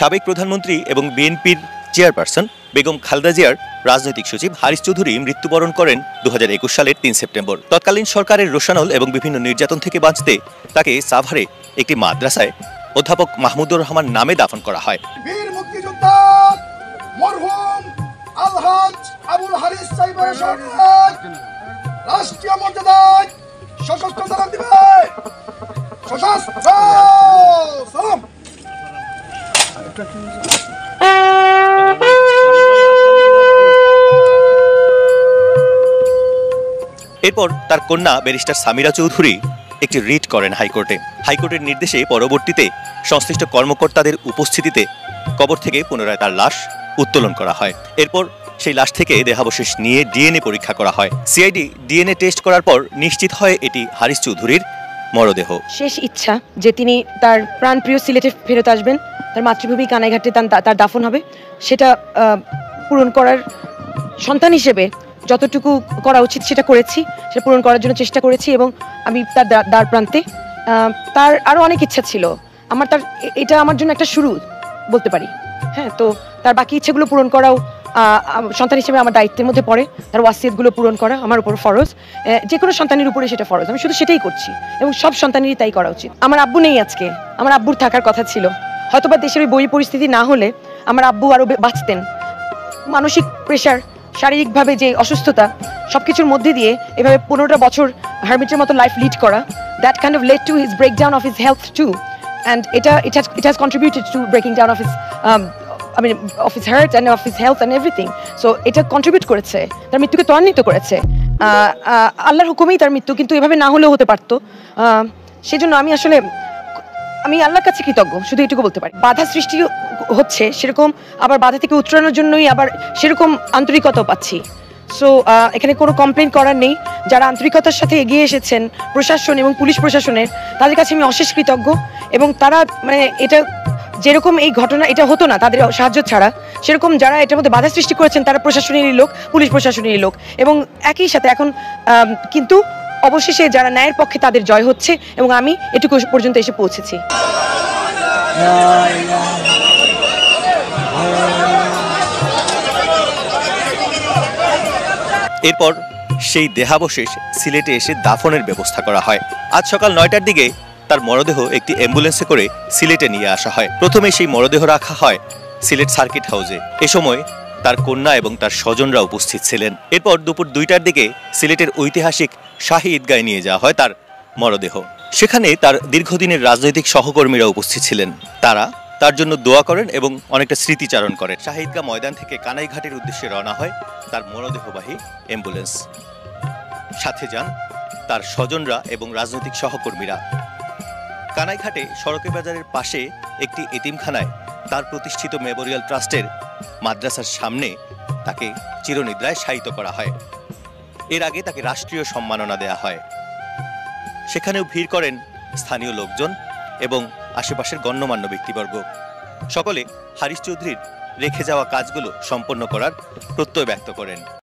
সাবেক প্রধানমন্ত্রী এবং বিএনপির চেয়ারপারসন বেগম খালেদা জিয়ার রাজনৈতিক সচিব হারিস চৌধুরী মৃত্যুবরণ করেন 2021 সালের 3 সেপ্টেম্বর। তৎকালীন সরকারের রোষানল এবং বিভিন্ন নির্যাতন থেকে বাঁচতে তাকে সাভারে একটি মাদ্রাসায় অধ্যাপক মাহমুদুর রহমান নামে দাফন করা হয়। বীর মুক্তিযোদ্ধা মরহুম আলহাজ আবুল হারিস সাহেবের রাষ্ট্রীয় মর্যাদায় সশস্ত্র সালাম দিবে। সশস্ত্র সালাম। এরপর তার কন্যা ব্যারিস্টার সামিরা চৌধুরী একটি রিট করেন হাইকোর্টে। হাইকোর্টের নির্দেশে পরবর্তীতে সংশ্লিষ্ট কর্মকর্তাদের উপস্থিতিতে কবর থেকে পুনরায় তার লাশ উত্তোলন করা হয়। এরপর সেই লাশ থেকে দেহাবশেষ নিয়ে ডিএনএ পরীক্ষা করা হয়। সিআইডি ডিএনএ টেস্ট করার পর নিশ্চিত হয় এটি হারিস চৌধুরীর মরদেহ। শেষ ইচ্ছা যে তিনি তার প্রাণপ্রিয় সিলেটে ফেরত আসবেন, তার মাতৃভূমি কানাইঘাটে তার দাফন হবে, সেটা পূরণ করার সন্তান হিসেবে যতটুকু করা উচিত সেটা করেছি, সেটা পূরণ করার জন্য চেষ্টা করেছি। এবং আমি তার দ্বার প্রান্তে, তার আরও অনেক ইচ্ছা ছিল। এটা আমার জন্য একটা শুরু বলতে পারি। হ্যাঁ, তো তার বাকি ইচ্ছেগুলো পূরণ করাও সন্তান হিসেবে আমার দায়িত্বের মধ্যে পড়ে। তার ওয়াসিয়তগুলো পূরণ করা আমার উপর ফরজ, যে কোনো সন্তানের উপরে সেটা ফরজ। আমি শুধু সেটাই করছি এবং সব সন্তানেরই তাই করা উচিত। আমার আব্বু নেই আজকে, আমার আব্বুর থাকার কথা ছিল। হয়তোবা দেশের ওই বই পরিস্থিতি না হলে আমার আব্বু আরও বাঁচতেন। মানসিক প্রেশার, শারীরিকভাবে যে অসুস্থতা, সব কিছুর মধ্যে দিয়ে এভাবে 15টা বছর হারমিটের মতো লাইফ লিড করা, that kind of led to his breakdown of his health to, and it has contributed to breaking down of his of his heart and of his health and everything. So এটা contribute করেছে, তার মৃত্যুকে ত্বরান্বিত করেছে। আল্লাহর হুকুমেই তার মৃত্যু, কিন্তু এভাবে না হলেও হতে পারতো। সেজন্য আমি আল্লাহর কাছে কৃতজ্ঞ, শুধু এটুকু বলতে পারি। বাধা সৃষ্টি হচ্ছে সেরকম, আবার বাধা থেকে উত্তরণের জন্যই আবার সেরকম আন্তরিকতাও পাচ্ছি। সো এখানে কোনো কমপ্লেন করার নেই। যারা আন্তরিকতার সাথে এগিয়ে এসেছেন প্রশাসন এবং পুলিশ প্রশাসনের, তাদের কাছে আমি অশেষ কৃতজ্ঞ। এবং তারা এটা যেরকম এই ঘটনা এটা হতো না তাদের সাহায্য ছাড়া, সেরকম যারা এটার মধ্যে বাধা সৃষ্টি করেছেন তারা প্রশাসনেরই লোক, পুলিশ প্রশাসনেরই লোক। এবং একই সাথে এখন কিন্তু অবশেষে যারা ন্যায়ের পক্ষে তাদের জয় হচ্ছে, এবং আমি এটুকু পর্যন্ত এসে পৌঁছেছি। এরপর সেই দেহাবশেষ সিলেটে এসে দাফনের ব্যবস্থা করা হয়। আজ সকাল 9টার দিকে তার মরদেহ একটি অ্যাম্বুলেন্সে করে সিলেটে নিয়ে আসা হয়। প্রথমে সেই মরদেহ রাখা হয় সিলেট সার্কিট হাউসে। এ সময় তার কন্যা এবং তার স্বজনরা উপস্থিত ছিলেন। এরপর দুপুর 2টার দিকে সিলেটের ঐতিহাসিক শাহী ঈদগাহে নিয়ে যাওয়া হয় তার মরদেহ। সেখানে তার দীর্ঘদিনের রাজনৈতিক সহকর্মীরা উপস্থিত ছিলেন। তারা তার জন্য দোয়া করেন এবং অনেকটা স্মৃতিচারণ করেন। শাহী ঈদগাহ ময়দান থেকে কানাইঘাটের উদ্দেশ্যে রওনা হয় তার মরদেহবাহী অ্যাম্বুলেন্স। সাথে যান তার স্বজনরা এবং রাজনৈতিক সহকর্মীরা। কানাইঘাটে সড়কে বাজারের পাশে একটি এতিমখানায় তার প্রতিষ্ঠিত মেমোরিয়াল ট্রাস্টের মাদ্রাসার সামনে তাকে চিরনিদ্রায় শায়িত করা হয়। এর আগে তাকে রাষ্ট্রীয় সম্মাননা দেয়া হয়। সেখানেও ভিড় করেন স্থানীয় লোকজন এবং আশেপাশের গণ্যমান্য ব্যক্তিবর্গ। সকলে হারিস চৌধুরীর রেখে যাওয়া কাজগুলো সম্পন্ন করার প্রত্যয় ব্যক্ত করেন।